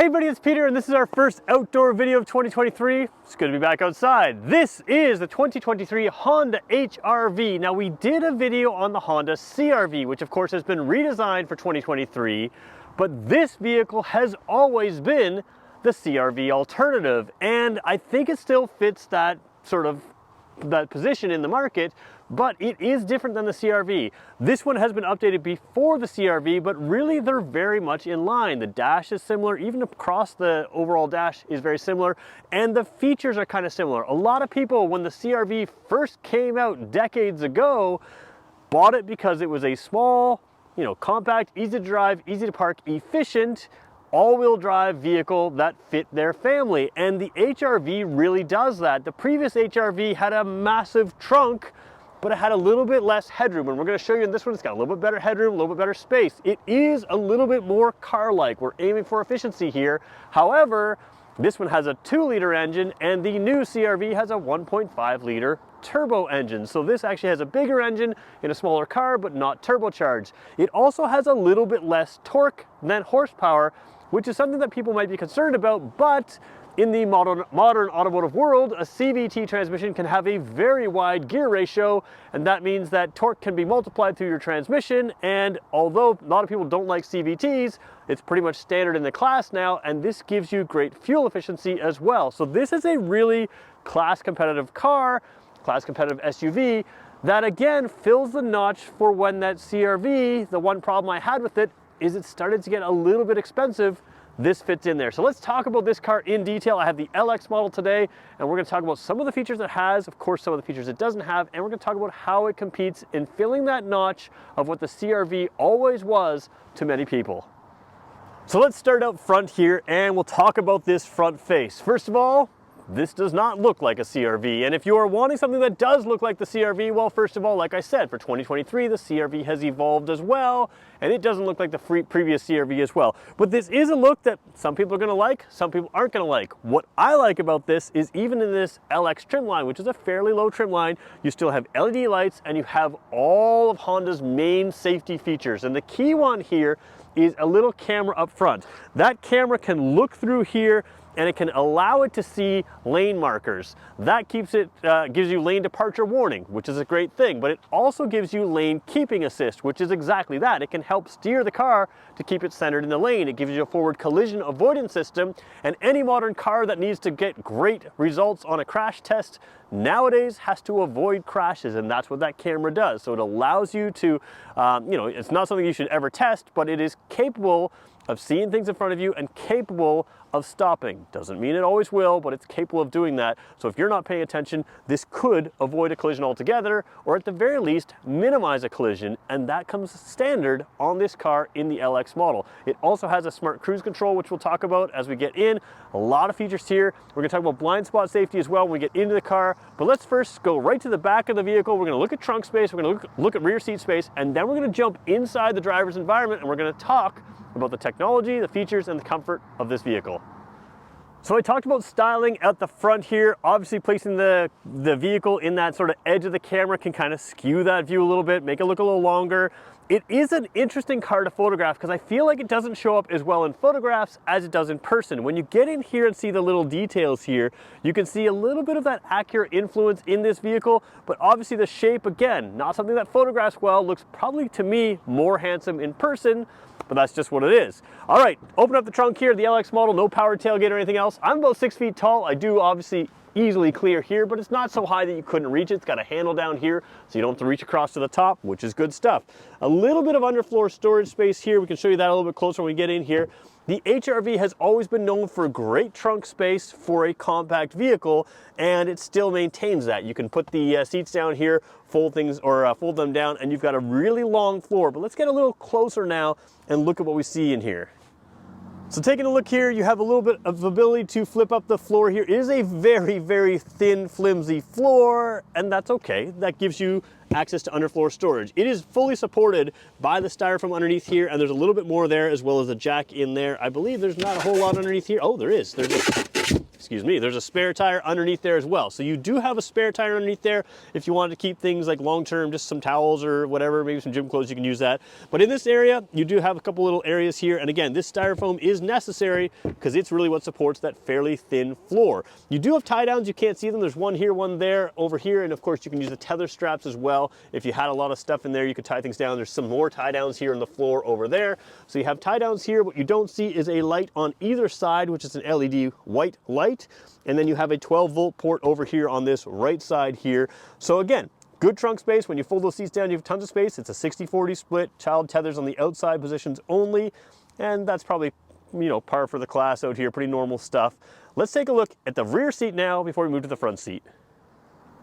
Hey buddy, it's Peter and this is our first outdoor video of 2023. It's good to be back outside. This is the 2023 Honda HR-V. Now we did a video on the Honda CR-V, which of course has been redesigned for 2023, but this vehicle has always been the CR-V alternative, and I think it still fits that that position in the market, but it is different than the CR-V. This one has been updated before the CR-V, but really they're very much in line. The dash is similar, even across the overall dash is very similar, and the features are kind of similar. A lot of people, when the CR-V first came out decades ago, bought it because it was a small, compact, easy to drive, easy to park, efficient, all-wheel drive vehicle that fit their family, and the HR-V really does that. The previous HR-V had a massive trunk, but it had a little bit less headroom, and we're going to show you in this one it's got a little bit better headroom, a little bit better space. It is a little bit more car-like. We're aiming for efficiency here. However, this one has a 2-liter engine, and the new CR-V has a 1.5-liter turbo engine. So this actually has a bigger engine in a smaller car, but not turbocharged. It also has a little bit less torque than horsepower, which is something that people might be concerned about, but in the modern automotive world, a CVT transmission can have a very wide gear ratio, and that means that torque can be multiplied through your transmission, and although a lot of people don't like CVTs, it's pretty much standard in the class now, and this gives you great fuel efficiency as well. So this is a really class competitive car, class competitive SUV, that again fills the notch for when that CR-V, the one problem I had with it, is it started to get a little bit expensive. This fits in there. So let's talk about this car in detail. I have the LX model today, and we're going to talk about some of the features it has, of course some of the features it doesn't have, and we're going to talk about how it competes in filling that notch of what the CR-V always was to many people. So let's start out front here, and we'll talk about this front face. First of all, this does not look like a CR-V, and if you are wanting something that does look like the CR-V, well, first of all, like I said, for 2023, the CR-V has evolved as well, and it doesn't look like the previous CR-V as well. But this is a look that some people are going to like, some people aren't going to like. What I like about this is even in this LX trim line, which is a fairly low trim line, you still have LED lights and you have all of Honda's main safety features. And the key one here is a little camera up front. That camera can look through here and it can allow it to see lane markers. That keeps it, gives you lane departure warning, which is a great thing, but it also gives you lane keeping assist, which is exactly that. It can help steer the car to keep it centered in the lane. It gives you a forward collision avoidance system, and any modern car that needs to get great results on a crash test nowadays has to avoid crashes, and that's what that camera does. So it allows you to, it's not something you should ever test, but it is capable of seeing things in front of you and capable of stopping. Doesn't mean it always will, but it's capable of doing that. So if you're not paying attention, this could avoid a collision altogether, or at the very least, minimize a collision, and that comes standard on this car in the LX model. It also has a smart cruise control, which we'll talk about as we get in. A lot of features here. We're gonna talk about blind spot safety as well when we get into the car, but let's first go right to the back of the vehicle. We're gonna look at trunk space, we're gonna look at rear seat space, and then we're gonna jump inside the driver's environment, and we're gonna talk about the technology, the features, and the comfort of this vehicle. So I talked about styling at the front here. Obviously placing the vehicle in that sort of edge of the camera can kind of skew that view a little bit, make it look a little longer. It is an interesting car to photograph because I feel like it doesn't show up as well in photographs as it does in person. When you get in here and see the little details here, you can see a little bit of that Acura influence in this vehicle, but obviously the shape, again, not something that photographs well, looks probably to me more handsome in person, but that's just what it is. All right, open up the trunk here, the LX model, no powered tailgate or anything else. I'm about 6 feet tall. I do obviously easily clear here, but it's not so high that you couldn't reach it. It's got a handle down here, so you don't have to reach across to the top, which is good stuff. A little bit of underfloor storage space here. We can show you that a little bit closer when we get in here. The HR-V has always been known for great trunk space for a compact vehicle, and it still maintains that. You can put the seats down here, fold them down, and you've got a really long floor. But let's get a little closer now and look at what we see in here. So taking a look here, you have a little bit of ability to flip up the floor here. It is a very, very thin, flimsy floor, and that's okay. That gives you access to underfloor storage. It is fully supported by the styrofoam underneath here, and there's a little bit more there, as well as a jack in there. I believe there's not a whole lot underneath here. Oh, there is. There's a excuse me, there's a spare tire underneath there as well. So you do have a spare tire underneath there if you wanted to keep things like long-term, just some towels or whatever, maybe some gym clothes, you can use that. But in this area, you do have a couple little areas here. And again, this styrofoam is necessary because it's really what supports that fairly thin floor. You do have tie downs, you can't see them. There's one here, one there, over here. And of course you can use the tether straps as well. If you had a lot of stuff in there, you could tie things down. There's some more tie downs here on the floor over there. So you have tie downs here. What you don't see is a light on either side, which is an LED white light. And then you have a 12-volt port over here on this right side here. So again, good trunk space. When you fold those seats down, you have tons of space. It's a 60-40 split, child tethers on the outside positions only. And that's probably, you know, par for the class out here, pretty normal stuff. Let's take a look at the rear seat now before we move to the front seat.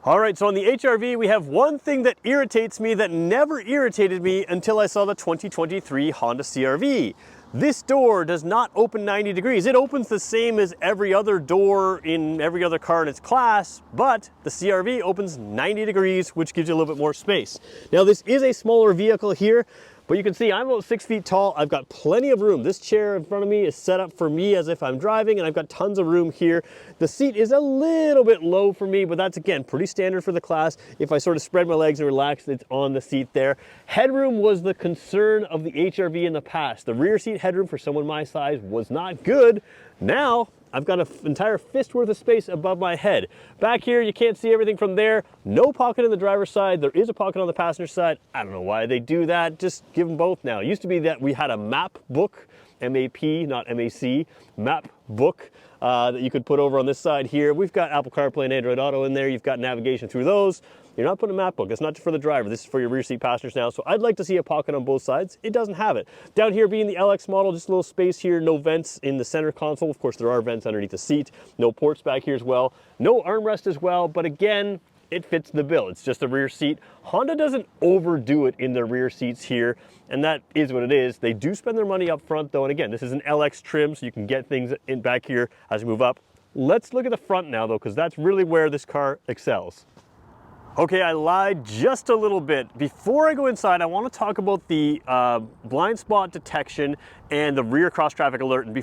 All right, so on the HR-V, we have one thing that irritates me that never irritated me until I saw the 2023 Honda CR-V. This door does not open 90 degrees. It opens the same as every other door in every other car in its class, but the CR-V opens 90 degrees, which gives you a little bit more space. Now, this is a smaller vehicle here, but you can see I'm about 6 feet tall. I've got plenty of room. This chair in front of me is set up for me as if I'm driving, and I've got tons of room here. The seat is a little bit low for me, but that's, again, pretty standard for the class. If I sort of spread my legs and relax, it's on the seat there. Headroom was the concern of the HR-V in the past. The rear seat headroom for someone my size was not good. Now, I've got an entire fist worth of space above my head. Back here, you can't see everything from there. No pocket in the driver's side. There is a pocket on the passenger side. I don't know why they do that. Just give them both now. It used to be that we had a map book, M-A-P, not M-A-C, map book that you could put over on this side here. We've got Apple CarPlay and Android Auto in there. You've got navigation through those. You're not putting a map book. It's not for the driver. This is for your rear seat passengers now. So I'd like to see a pocket on both sides. It doesn't have it. Down here being the LX model, just a little space here. No vents in the center console. Of course, there are vents underneath the seat. No ports back here as well. No armrest as well. But again, it fits the bill. It's just a rear seat. Honda doesn't overdo it in their rear seats here, and that is what it is. They do spend their money up front though, and again, this is an LX trim, so you can get things in back here as you move up. Let's look at the front now though, because that's really where this car excels. Okay, I lied just a little bit. Before I go inside, I want to talk about the blind spot detection and the rear cross traffic alert. And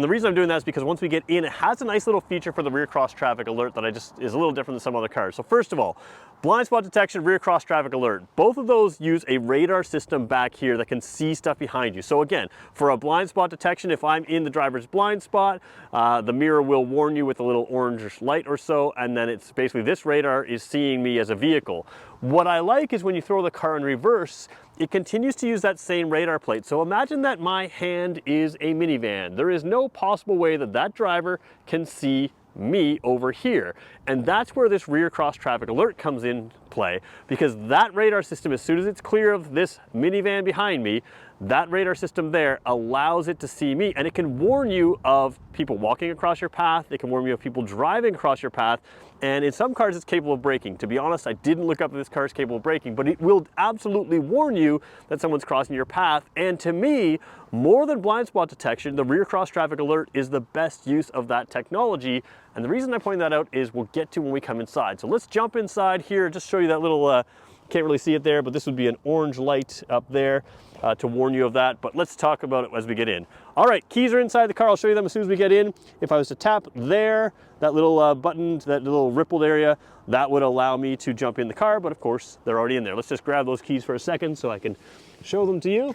the reason I'm doing that is because once we get in, it has a nice little feature for the rear cross traffic alert that is a little different than some other cars. So first of all, blind spot detection, rear cross traffic alert. Both of those use a radar system back here that can see stuff behind you. So again, for a blind spot detection, if I'm in the driver's blind spot, the mirror will warn you with a little orange light or so, and then it's basically this radar is seeing me as a vehicle. What I like is when you throw the car in reverse, it continues to use that same radar plate. So imagine that my hand is a minivan. There is no possible way that that driver can see me over here. And that's where this rear cross traffic alert comes in play, because that radar system, as soon as it's clear of this minivan behind me, that radar system there allows it to see me, and it can warn you of people walking across your path. It can warn you of people driving across your path. And in some cars, it's capable of braking. To be honest, I didn't look up if this car is capable of braking, but it will absolutely warn you that someone's crossing your path. And to me, more than blind spot detection, the rear cross traffic alert is the best use of that technology. And the reason I point that out is we'll get to when we come inside. So let's jump inside here, just show you that little, can't really see it there, but this would be an orange light up there to warn you of that. But let's talk about it as we get in. All right, keys are inside the car. I'll show you them as soon as we get in. If I was to tap there, that little button, that little rippled area, that would allow me to jump in the car, but of course, they're already in there. Let's just grab those keys for a second so I can show them to you.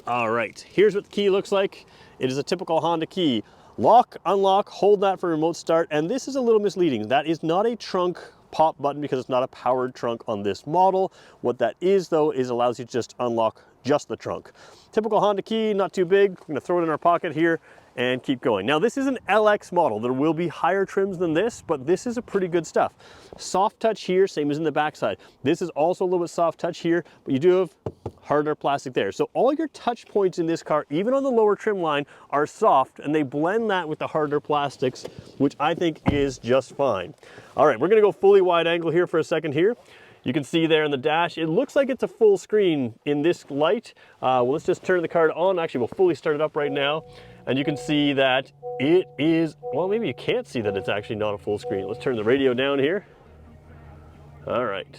All right, here's what the key looks like. It is a typical Honda key. Lock, unlock, hold that for remote start, and this is a little misleading. That is not a trunk pop button because it's not a powered trunk on this model. What that is though is allows you to just unlock just the trunk. Typical Honda key, not too big. We're gonna throw it in our pocket here and keep going. Now this is an LX model. There will be higher trims than this, but this is a pretty good stuff. Soft touch here, same as in the backside. This is also a little bit soft touch here, but you do have harder plastic there. So all your touch points in this car, even on the lower trim line, are soft, and they blend that with the harder plastics, which I think is just fine. All right, we're gonna go fully wide angle here for a second here. You can see there in the dash, it looks like it's a full screen in this light. Well, let's just turn the car on. Actually, we'll fully start it up right now. And you can see that it is, well, maybe you can't see that it's actually not a full screen. Let's turn the radio down here. All right.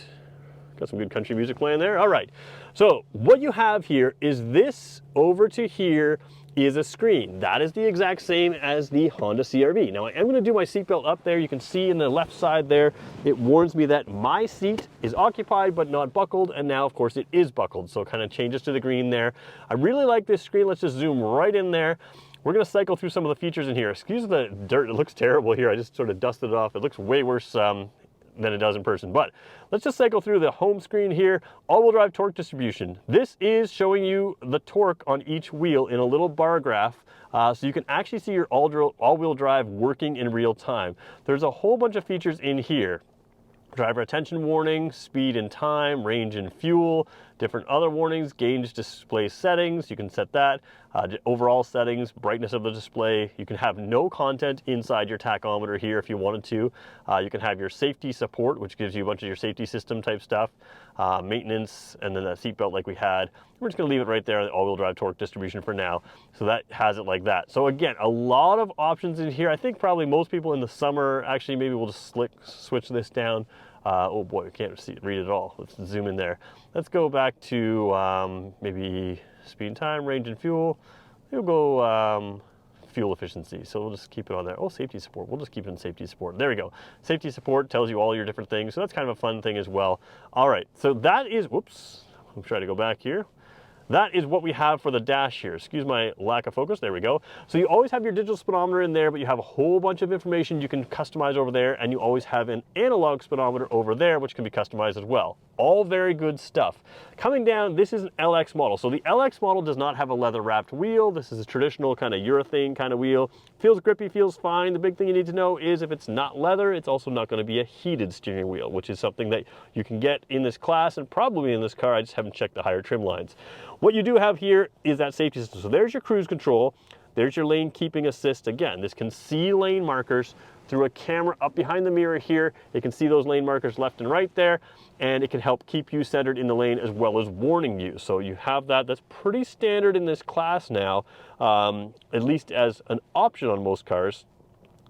Got some good country music playing there. All right. So what you have here is this over to here is a screen. That is the exact same as the Honda CR-V. Now I am going to do my seatbelt up there. You can see in the left side there, it warns me that my seat is occupied but not buckled, and now of course it is buckled, so it kind of changes to the green there. I really like this screen. Let's just zoom right in there. We're going to cycle through some of the features in here. Excuse the dirt, it looks terrible here. I just sort of dusted it off. It looks way worse than it does in person. But let's just cycle through the home screen here. All-wheel drive torque distribution. This is showing you the torque on each wheel in a little bar graph, so you can actually see your all-wheel drive working in real time. There's a whole bunch of features in here. Driver attention warning, speed and time, range and fuel, different other warnings, gauge display settings, you can set that, overall settings, brightness of the display. You can have no content inside your tachometer here if you wanted to. You can have your safety support, which gives you a bunch of your safety system type stuff, maintenance, and then that seatbelt like we had. We're just going to leave it right there, the all-wheel drive torque distribution for now. So that has it like that. So again, a lot of options in here. I think probably most people in the summer, actually maybe we'll just switch this down. Oh boy, we can't read it all. Let's zoom in there. Let's go back to maybe speed and time, range and fuel. We'll go fuel efficiency. So we'll just keep it on there. Oh, safety support. We'll just keep it in safety support. There we go. Safety support tells you all your different things. So that's kind of a fun thing as well. All right. So that is, whoops, I'm trying to go back here. That is what we have for the dash here. Excuse my lack of focus. There we go. So you always have your digital speedometer in there, but you have a whole bunch of information you can customize over there, and you always have an analog speedometer over there, which can be customized as well. All very good stuff. Coming down, this is an LX model. So the LX model does not have a leather wrapped wheel. This is a traditional kind of urethane kind of wheel. Feels grippy, feels fine. The big thing you need to know is if it's not leather, it's also not going to be a heated steering wheel, which is something that you can get in this class and probably in this car. I just haven't checked the higher trim lines. What you do have here is that safety system. So there's your cruise control. There's your lane keeping assist. Again, this can see lane markers through a camera up behind the mirror here. It can see those lane markers left and right there, and it can help keep you centered in the lane as well as warning you. So you have that. That's pretty standard in this class now, at least as an option on most cars,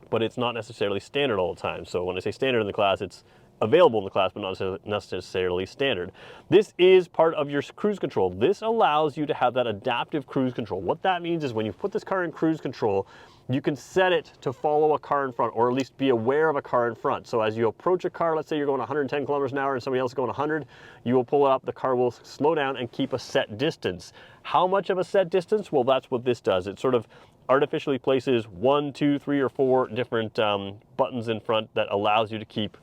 but it's not necessarily standard all the time. So when I say standard in the class, it's available in the class, but not necessarily standard. This is part of your cruise control. This allows you to have that adaptive cruise control. What that means is when you put this car in cruise control, you can set it to follow a car in front, or at least be aware of a car in front. So as you approach a car, let's say you're going 110 kilometers an hour and somebody else is going 100, you will pull it up, the car will slow down and keep a set distance. How much of a set distance? Well, that's what this does. It sort of artificially places 1, 2, 3, or 4 different buttons in front that allows you to keep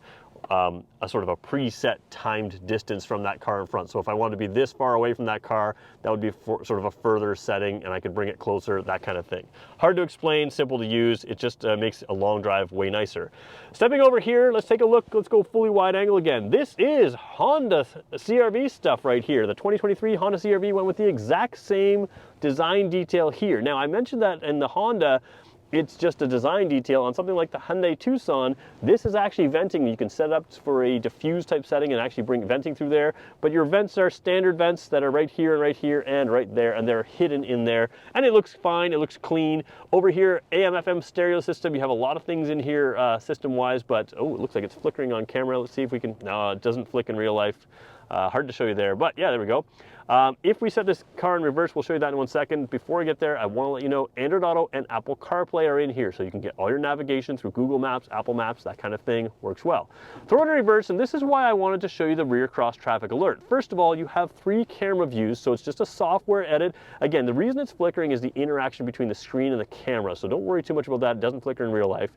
a sort of a preset timed distance from that car in front. So if I wanted to be this far away from that car, that would be sort of a further setting, and I could bring it closer, that kind of thing. Hard to explain, simple to use. It just makes a long drive way nicer. Stepping over here, let's take a look. Let's go fully wide angle again. This is Honda CR-V stuff right here. The 2023 Honda CR-V went with the exact same design detail here. Now, I mentioned that in the Honda, it's just a design detail. On something like the Hyundai Tucson, this is actually venting. You can set it up for a diffuse type setting and actually bring venting through there. But your vents are standard vents that are right here and right there, and they're hidden in there. And it looks fine, it looks clean. Over here, AM/FM stereo system. You have a lot of things in here system-wise, but oh, it looks like it's flickering on camera. Let's see if we can, no, it doesn't flick in real life. Hard to show you there, but yeah, there we go. If we set this car in reverse, we'll show you that in 1 second. Before I get there, I want to let you know Android Auto and Apple CarPlay are in here, so you can get all your navigation through Google Maps, Apple Maps, that kind of thing. Works well. Throw it in reverse, and this is why I wanted to show you the rear cross traffic alert. First of all, you have 3 camera views, so it's just a software edit. Again, the reason it's flickering is the interaction between the screen and the camera, so don't worry too much about that. It doesn't flicker in real life.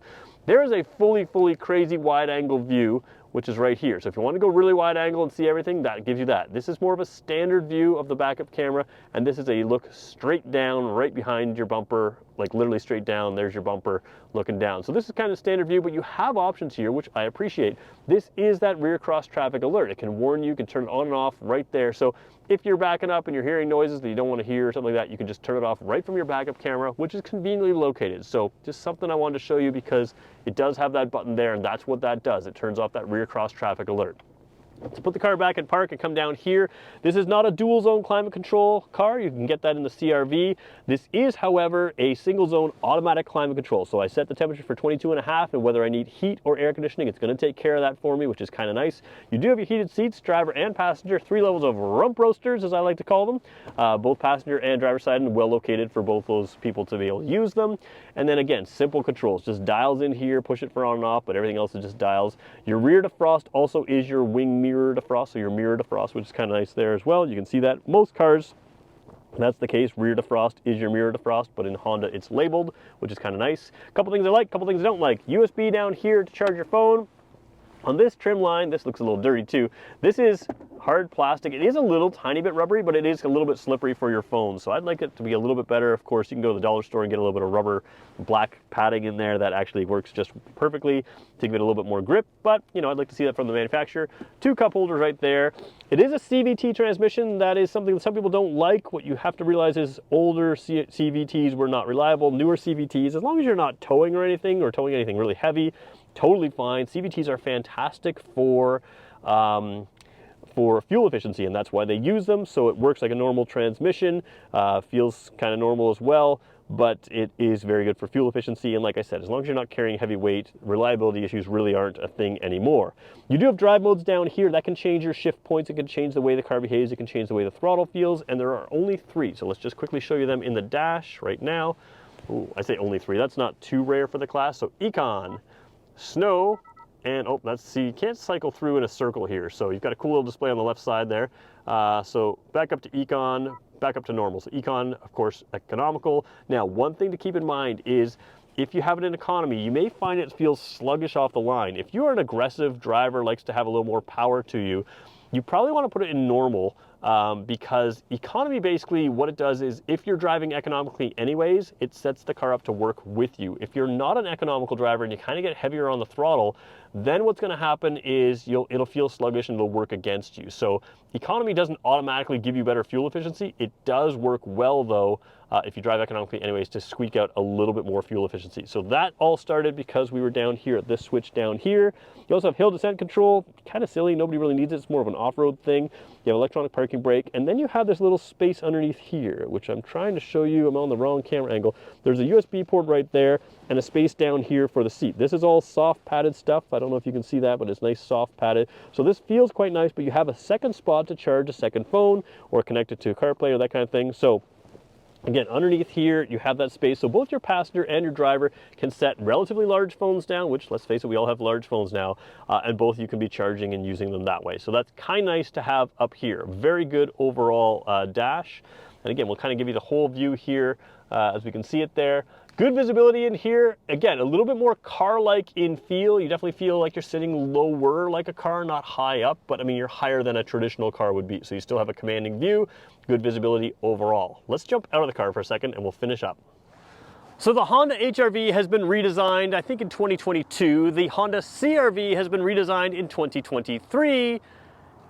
There is a fully crazy wide angle view, which is right here. So if you want to go really wide angle and see everything, that gives you that. This is more of a standard view of the backup camera, and this is a look straight down right behind your bumper, like literally straight down. There's your bumper looking down. So this is kind of standard view, but you have options here, which I appreciate. This is that rear cross traffic alert. It can warn you, you can turn it on and off right there. So if you're backing up and you're hearing noises that you don't want to hear or something like that, you can just turn it off right from your backup camera, which is conveniently located. So just something I wanted to show you because it does have that button there, and that's what that does. It turns off that rear cross traffic alert. To put the car back in park and come down here, this is not a dual zone climate control car. You can get that in the CRV. This is, however, a single zone automatic climate control. So I set the temperature for 22.5, and whether I need heat or air conditioning, it's going to take care of that for me, which is kind of nice. You do have your heated seats, driver and passenger, 3 levels of rump roasters, as I like to call them, both passenger and driver side, and well located for both those people to be able to use them. And then again, simple controls, just dials in here, push it for on and off, but everything else is just dials. Your rear defrost also is your wing mirror defrost, so your mirror defrost, which is kind of nice there as well. You can see that most cars, that's the case. Rear defrost is your mirror defrost, but in Honda it's labeled, which is kind of nice. A couple things I like, a couple things I don't like. USB down here to charge your phone. On this trim line, this looks a little dirty too. This is hard plastic. It is a little tiny bit rubbery, but it is a little bit slippery for your phone. So I'd like it to be a little bit better. Of course, you can go to the dollar store and get a little bit of rubber black padding in there that actually works just perfectly to give it a little bit more grip. But, you know, I'd like to see that from the manufacturer. 2 cup holders right there. It is a CVT transmission. That is something that some people don't like. What you have to realize is older CVTs were not reliable. Newer CVTs, as long as you're not towing or anything really heavy, totally fine. CVTs are fantastic for fuel efficiency, and that's why they use them. So it works like a normal transmission, feels kind of normal as well, but it is very good for fuel efficiency. And like I said, as long as you're not carrying heavy weight, reliability issues really aren't a thing anymore. You do have drive modes down here that can change your shift points. It can change the way the car behaves. It can change the way the throttle feels, and there are only 3. So let's just quickly show you them in the dash right now. Ooh, I say only 3. That's not too rare for the class. So Econ, Snow, and oh, that's, see, you can't cycle through in a circle here. So you've got a cool little display on the left side there. So back up to Econ, back up to normal. So Econ, of course, economical. Now, one thing to keep in mind is if you have it in economy, you may find it feels sluggish off the line. If you are an aggressive driver, likes to have a little more power to you, you probably want to put it in normal. Because economy, basically what it does is if you're driving economically anyways, it sets the car up to work with you. If you're not an economical driver and you kind of get heavier on the throttle, then what's going to happen is it'll feel sluggish and it'll work against you. So economy doesn't automatically give you better fuel efficiency. It does work well though, if you drive economically anyways, to squeak out a little bit more fuel efficiency. So that all started because we were down here at this switch down here. You also have hill descent control, kind of silly, nobody really needs it. It's more of an off-road thing. You have electronic parking brake, and then you have this little space underneath here, which I'm trying to show you. I'm on the wrong camera angle. There's a USB port right there and a space down here for the seat. This is all soft padded stuff. I don't know if you can see that, but it's nice soft padded. So this feels quite nice, but you have a second spot to charge a second phone or connect it to CarPlay or that kind of thing. So again, underneath here, you have that space, so both your passenger and your driver can set relatively large phones down, which, let's face it, we all have large phones now, and both you can be charging and using them that way. So that's kind of nice to have up here. Very good overall dash. And again, we'll kind of give you the whole view here as we can see it there. Good visibility in here. Again, a little bit more car-like in feel. You definitely feel like you're sitting lower like a car, not high up, but I mean, you're higher than a traditional car would be. So you still have a commanding view, good visibility overall. Let's jump out of the car for a second and we'll finish up. So the Honda HR-V has been redesigned, I think in 2022. The Honda CR-V has been redesigned in 2023.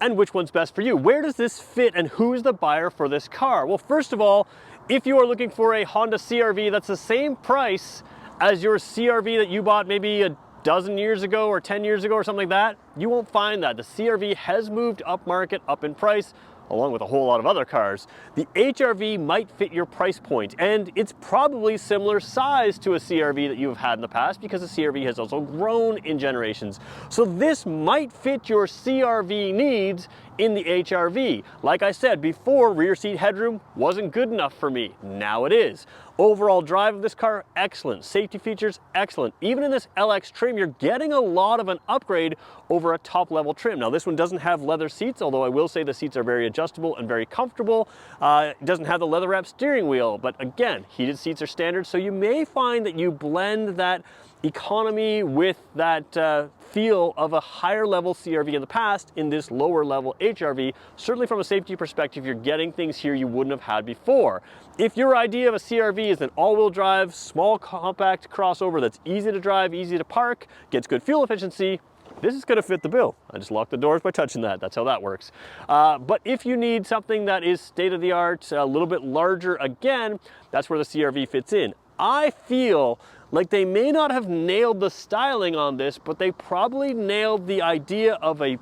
And which one's best for you? Where does this fit and who's the buyer for this car? Well, first of all, if you are looking for a Honda CR-V that's the same price as your CR-V that you bought maybe a dozen years ago or 10 years ago or something like that, you won't find that. The CR-V has moved up market, up in price, along with a whole lot of other cars. The HR-V might fit your price point, and it's probably similar size to a CR-V that you've had in the past because the CR-V has also grown in generations. So this might fit your CR-V needs in the HR-V. Like I said before, rear seat headroom wasn't good enough for me. Now it is. Overall drive of this car, excellent. Safety features, excellent. Even in this LX trim, you're getting a lot of an upgrade over a top level trim. Now this one doesn't have leather seats, although I will say the seats are very adjustable and very comfortable. It doesn't have the leather wrap steering wheel, but again, heated seats are standard, so you may find that you blend that economy with that feel of a higher level CR-V in the past in this lower level HR-V. Certainly from a safety perspective, you're getting things here you wouldn't have had before. If your idea of a CR-V is an all-wheel drive, small compact crossover that's easy to drive, easy to park, gets good fuel efficiency, this is going to fit the bill. I just locked the doors by touching that. That's how that works. But if you need something that is state-of-the-art, a little bit larger, again, that's where the CR-V fits in. I feel like they may not have nailed the styling on this, but they probably nailed the idea of a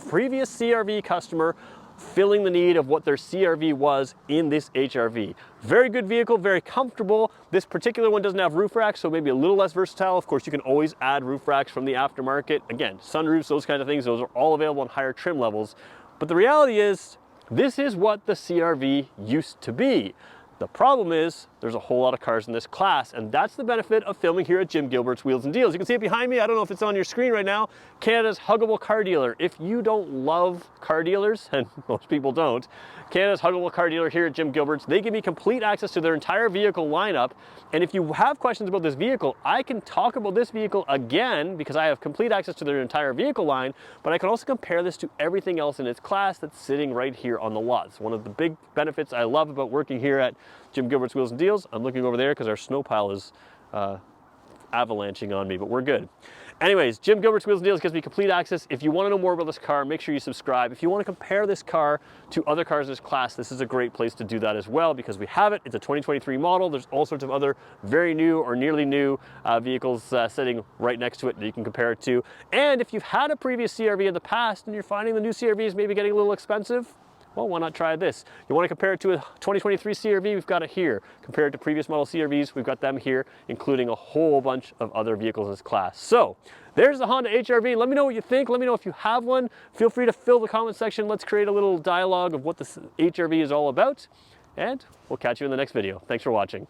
previous CRV customer filling the need of what their CRV was in this HRV. Very good vehicle, very comfortable. This particular one doesn't have roof racks, so maybe a little less versatile. Of course, you can always add roof racks from the aftermarket. Again, sunroofs, those kinds of things, those are all available on higher trim levels. But the reality is, this is what the CRV used to be. The problem is there's a whole lot of cars in this class, and that's the benefit of filming here at Jim Gilbert's Wheels and Deals. You can see it behind me. I don't know if it's on your screen right now. Canada's huggable car dealer. If you don't love car dealers, and most people don't, Canada's huggable car dealer here at Jim Gilbert's, they give me complete access to their entire vehicle lineup. And if you have questions about this vehicle, I can talk about this vehicle again because I have complete access to their entire vehicle line, but I can also compare this to everything else in its class that's sitting right here on the lot. It's one of the big benefits I love about working here at Jim Gilbert's Wheels and Deals. I'm looking over there because our snow pile is avalanching on me, but we're good. Anyways, Jim Gilbert's Wheels and Deals gives me complete access. If you want to know more about this car, make sure you subscribe. If you want to compare this car to other cars in this class, this is a great place to do that as well because we have it. It's a 2023 model. There's all sorts of other very new or nearly new vehicles sitting right next to it that you can compare it to. And if you've had a previous CRV in the past and you're finding the new CRV is maybe getting a little expensive, well, why not try this? You want to compare it to a 2023 CRV, we've got it here. Compare it to previous model CRVs, we've got them here, including a whole bunch of other vehicles in this class. So, there's the Honda HRV. Let me know what you think. Let me know if you have one. Feel free to fill the comment section. Let's create a little dialogue of what this HRV is all about. And we'll catch you in the next video. Thanks for watching.